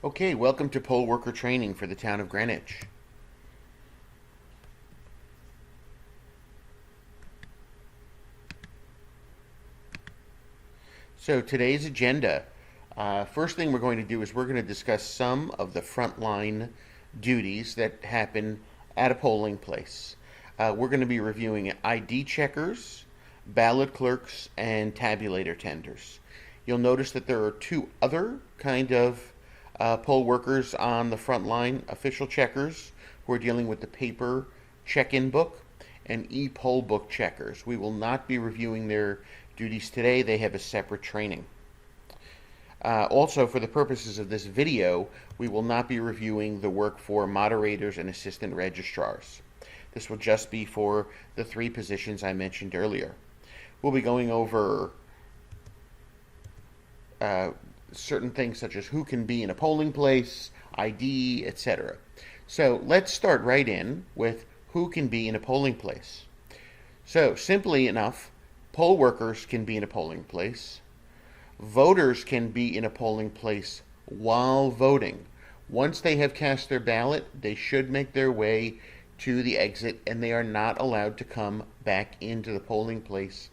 Okay, welcome to poll worker training for the town of Greenwich. So today's agenda, first thing we're going to do is we're going to discuss some of the frontline duties that happen at a polling place. We're going to be reviewing ID checkers, ballot clerks, and tabulator tenders. You'll notice that there are two other kind of poll workers on the front line: official checkers, who are dealing with the paper check-in book, and e-poll book checkers. We will not be reviewing their duties today. They have a separate training. Also, for the purposes of this video, we will not be reviewing the work for moderators and assistant registrars. This will just be for the three positions I mentioned earlier. We'll be going over certain things such as who can be in a polling place, ID, etc. So let's start right in with who can be in a polling place. So simply enough, poll workers can be in a polling place. Voters can be in a polling place while voting. Once they have cast their ballot, they should make their way to the exit, and they are not allowed to come back into the polling place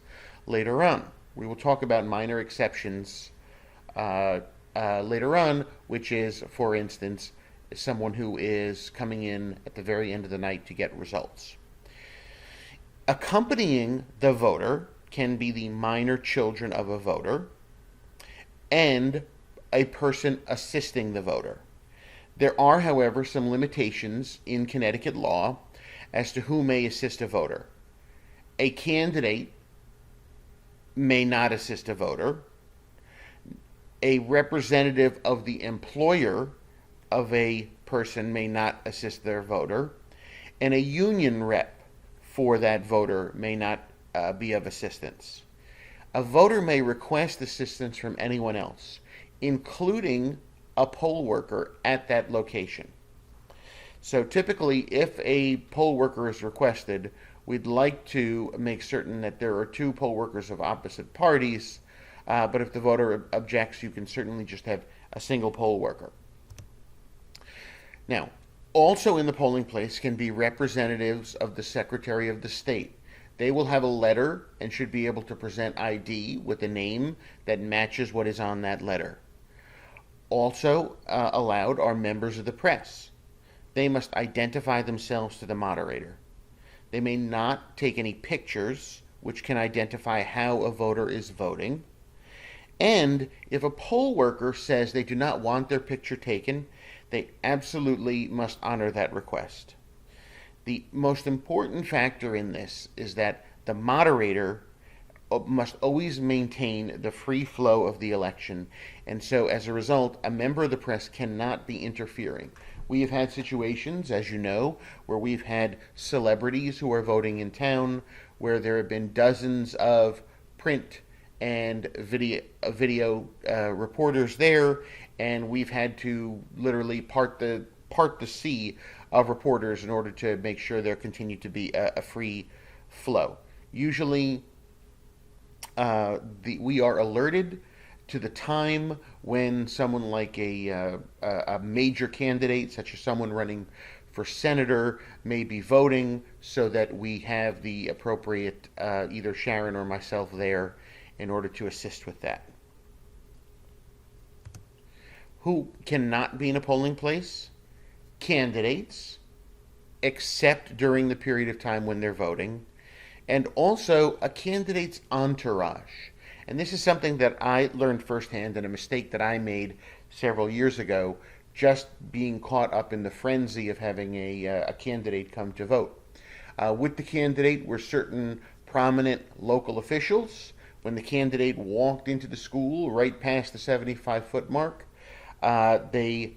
later on. We will talk about minor exceptions later on, which is, for instance, someone who is coming in at the very end of the night to get results. Accompanying the voter can be the minor children of a voter and a person assisting the voter. There are, however, some limitations in Connecticut law as to who may assist a voter. A candidate may not assist a voter. A representative of the employer of a person may not assist their voter, and a union rep for that voter may not be of assistance. A voter may request assistance from anyone else, including a poll worker at that location. So typically, if a poll worker is requested, we'd like to make certain that there are two poll workers of opposite parties, but if the voter objects, you can certainly just have a single poll worker. Now, also in the polling place can be representatives of the Secretary of the State. They will have a letter and should be able to present ID with a name that matches what is on that letter. Also allowed are members of the press. They must identify themselves to the moderator. They may not take any pictures, which can identify how a voter is voting. And if a poll worker says they do not want their picture taken, they absolutely must honor that request. The most important factor in this is that the moderator must always maintain the free flow of the election, and so as a result, a member of the press cannot be interfering. We have had situations, as you know, where we've had celebrities who are voting in town, where there have been dozens of print and video reporters there, and we've had to literally part the sea of reporters in order to make sure there continued to be a free flow. Usually, we are alerted to the time when someone like a major candidate, such as someone running for senator, may be voting, so that we have the appropriate either Sharon or myself there in order to assist with that. Who cannot be in a polling place? Candidates, except during the period of time when they're voting, and also a candidate's entourage. And this is something that I learned firsthand, and a mistake that I made several years ago, just being caught up in the frenzy of having a candidate come to vote. With the candidate were certain prominent local officials. When the candidate walked into the school right past the 75-foot mark, they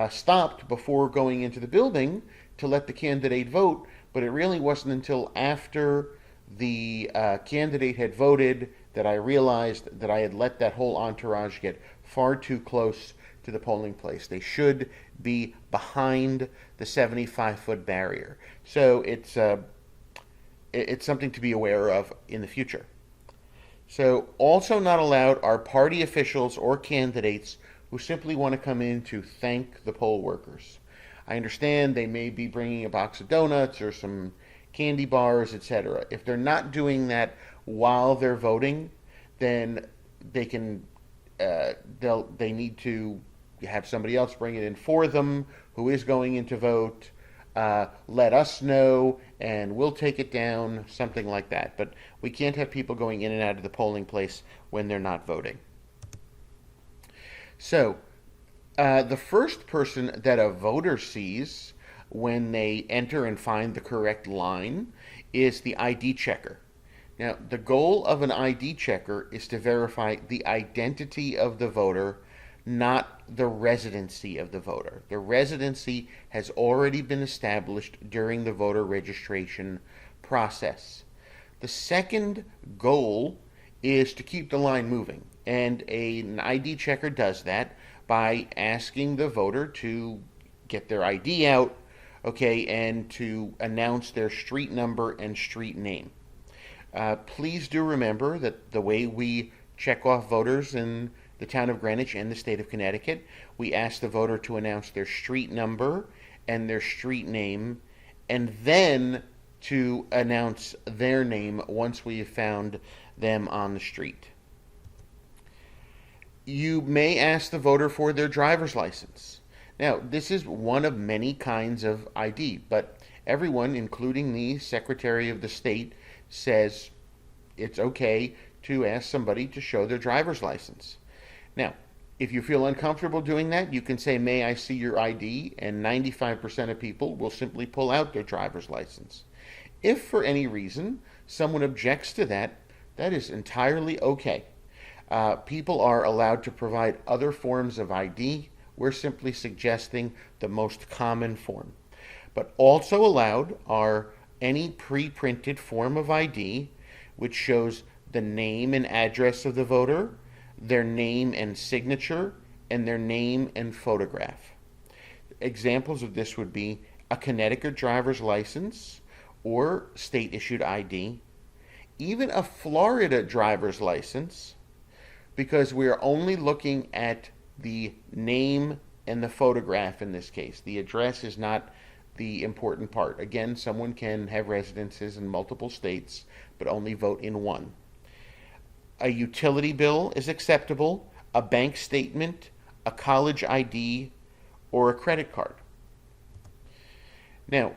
stopped before going into the building to let the candidate vote, but it really wasn't until after the candidate had voted that I realized that I had let that whole entourage get far too close to the polling place. They should be behind the 75-foot barrier. So it's something to be aware of in the future. So also not allowed are party officials or candidates who simply want to come in to thank the poll workers. I understand they may be bringing a box of donuts or some candy bars, etc. If they're not doing that while they're voting, then they can they need to have somebody else bring it in for them who is going in to vote. Let us know and we'll take it down, something like that. But we can't have people going in and out of the polling place when they're not voting. So, the first person that a voter sees when they enter and find the correct line is the ID checker. Now, the goal of an ID checker is to verify the identity of the voter, not the residency of the voter. The residency has already been established during the voter registration process. The second goal is to keep the line moving, and an ID checker does that by asking the voter to get their ID out, okay, and to announce their street number and street name. Please do remember that the way we check off voters in the town of Greenwich and the state of Connecticut, we ask the voter to announce their street number and their street name, and then to announce their name once we have found them on the street. You may ask the voter for their driver's license. Now, this is one of many kinds of ID, but everyone, including the Secretary of the State, says it's okay to ask somebody to show their driver's license. Now, if you feel uncomfortable doing that, you can say, "May I see your ID?" and 95% of people will simply pull out their driver's license. If for any reason someone objects to that, that is entirely okay. People are allowed to provide other forms of ID. We're simply suggesting the most common form. But also allowed are any pre-printed form of ID which shows the name and address of the voter, their name and signature, and their name and photograph. Examples of this would be a Connecticut driver's license or state-issued ID, even a Florida driver's license, because we are only looking at the name and the photograph in this case. The address is not the important part. Again, someone can have residences in multiple states, but only vote in one. A utility bill is acceptable, a bank statement, a college ID, or a credit card. Now,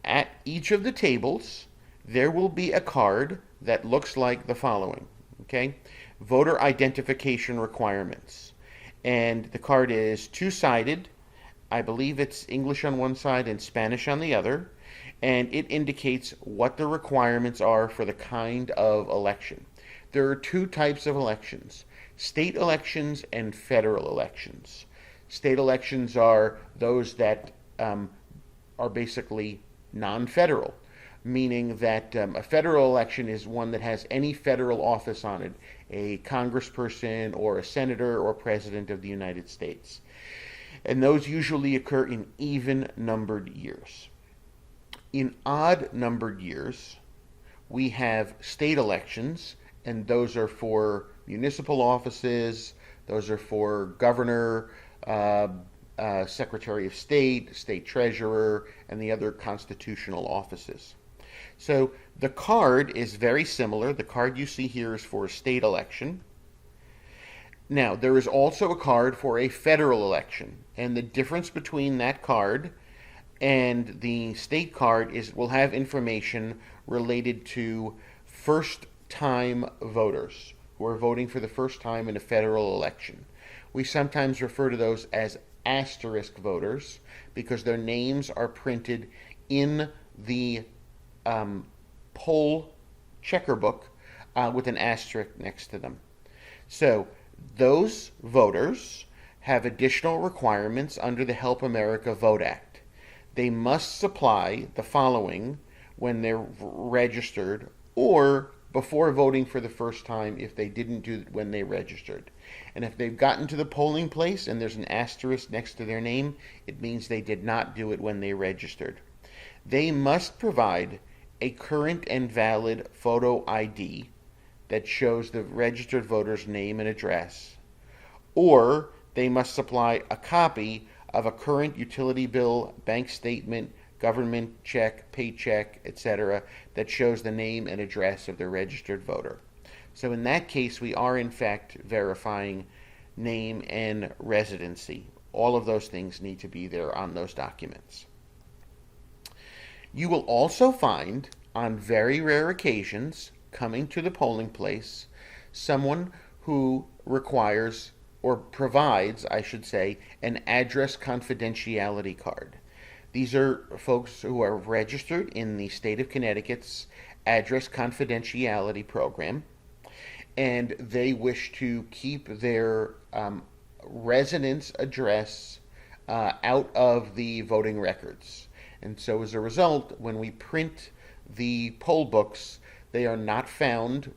at each of the tables, there will be a card that looks like the following, okay? Voter identification requirements. And the card is two-sided. I believe it's English on one side and Spanish on the other. And it indicates what the requirements are for the kind of election. There are two types of elections: state elections and federal elections. State elections are those that are basically non-federal, meaning that a federal election is one that has any federal office on it, a congressperson or a senator or president of the United States. And those usually occur in even-numbered years. In odd-numbered years, we have state elections, and those are for municipal offices, those are for governor, Secretary of State, State Treasurer, and the other constitutional offices. So the card is very similar. The card you see here is for a state election. Now, there is also a card for a federal election, and the difference between that card and the state card is it will have information related to first-time voters who are voting for the first time in a federal election. We sometimes refer to those as asterisk voters because their names are printed in the poll checker book with an asterisk next to them. So those voters have additional requirements under the Help America Vote Act. They must supply the following when they're registered or before voting for the first time if they didn't do it when they registered. And if they've gotten to the polling place and there's an asterisk next to their name, it means they did not do it when they registered. They must provide a current and valid photo ID that shows the registered voter's name and address, or they must supply a copy of a current utility bill, bank statement, government check, paycheck, etc., that shows the name and address of the registered voter. So in that case, we are in fact verifying name and residency. All of those things need to be there on those documents. You will also find, on very rare occasions, coming to the polling place, someone who requires, or provides, I should say, an address confidentiality card. These are folks who are registered in the state of Connecticut's address confidentiality program, and they wish to keep their residence address out of the voting records. And so as a result, when we print the poll books, they are not found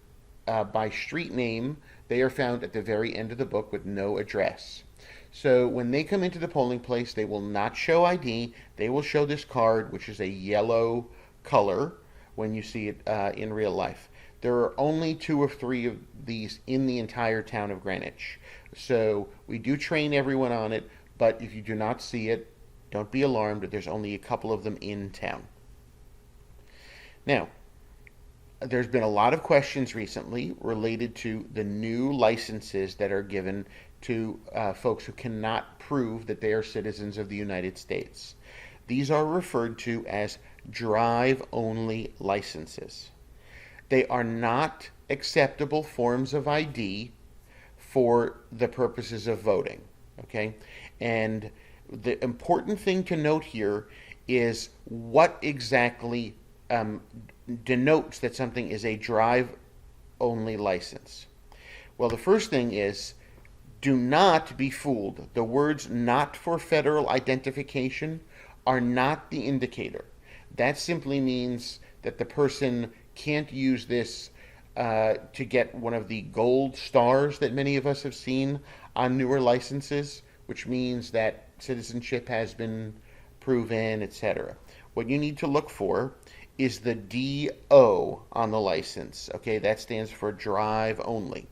by street name. They are found at the very end of the book with no address. So when they come into the polling place, they will not show ID. They will show this card, which is a yellow color when you see it in real life. There are only 2 or 3 of these in the entire town of Greenwich. So we do train everyone on it, but if you do not see it, don't be alarmed. There's only a couple of them in town. Now, there's been a lot of questions recently related to the new licenses that are given to folks who cannot prove that they are citizens of the United States. These are referred to as drive-only licenses. They are not acceptable forms of ID for the purposes of voting, okay? And the important thing to note here is what exactly denotes that something is a drive-only license. Well, the first thing is, do not be fooled. The words "not for federal identification" are not the indicator. That simply means that the person can't use this to get one of the gold stars that many of us have seen on newer licenses, which means that citizenship has been proven, etc. What you need to look for is the DO on the license. Okay, that stands for drive only.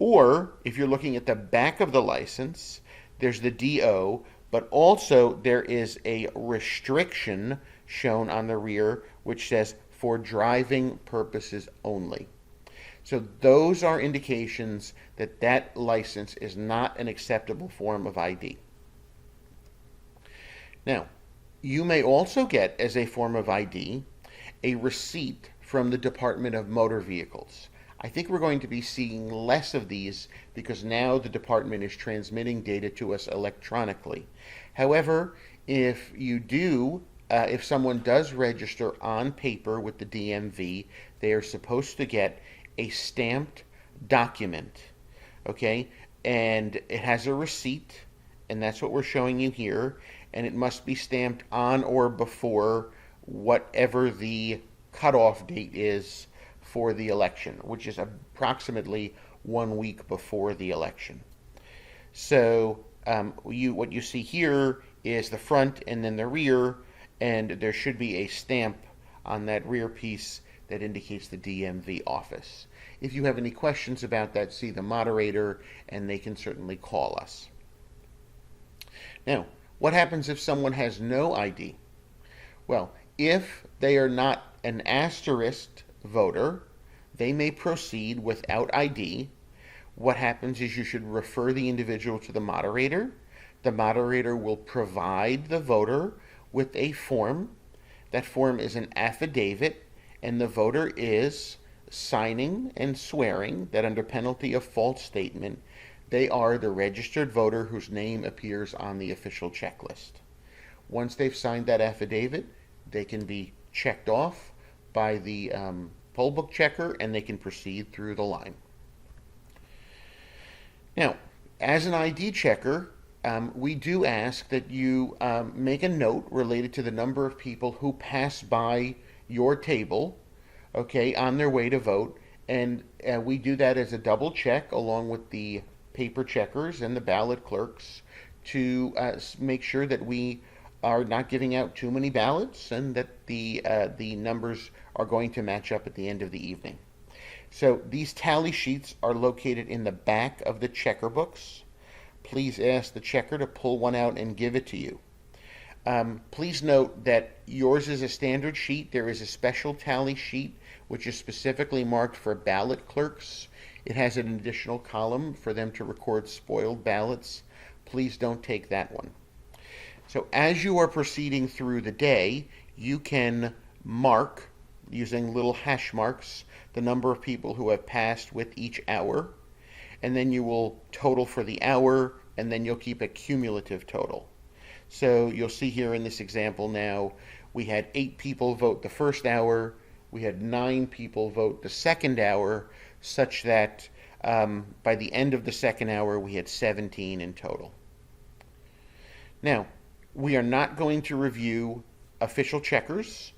Or if you're looking at the back of the license, there's the DO, but also there is a restriction shown on the rear which says for driving purposes only. So those are indications that that license is not an acceptable form of ID. Now, you may also get as a form of ID a receipt from the Department of Motor Vehicles. I think we're going to be seeing less of these because now the department is transmitting data to us electronically. However, if someone does register on paper with the DMV, they are supposed to get a stamped document, okay? And it has a receipt, and that's what we're showing you here, and it must be stamped on or before whatever the cutoff date is for the election, which is approximately 1 week before the election. So what you see here is the front and then the rear, and there should be a stamp on that rear piece that indicates the DMV office. If you have any questions about that, see the moderator, and they can certainly call us. Now, what happens if someone has no ID? Well, if they are not an asterisked voter, they may proceed without ID. What happens is you should refer the individual to the moderator. The moderator will provide the voter with a form. That form is an affidavit, and the voter is signing and swearing that under penalty of false statement, they are the registered voter whose name appears on the official checklist. Once they've signed that affidavit, they can be checked off by the poll book checker, and they can proceed through the line. Now, as an ID checker, we do ask that you make a note related to the number of people who pass by your table, okay, on their way to vote, and we do that as a double check along with the paper checkers and the ballot clerks to make sure that we are not giving out too many ballots and that the numbers are going to match up at the end of the evening. So these tally sheets are located in the back of the checker books. please ask the checker to pull one out and give it to you. Please note that yours is a standard sheet. There is a special tally sheet which is specifically marked for ballot clerks. It has an additional column for them to record spoiled ballots. Please don't take that one. So as you are proceeding through the day, you can mark, using little hash marks, the number of people who have passed with each hour, and then you will total for the hour, and then you'll keep a cumulative total. So you'll see here in this example now, we had 8 people vote the first hour, we had 9 people vote the second hour, such that by the end of the second hour we had 17 in total. Now, we are not going to review official checkers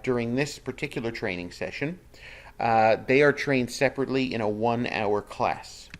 during this particular training session. They are trained separately in a 1-hour class.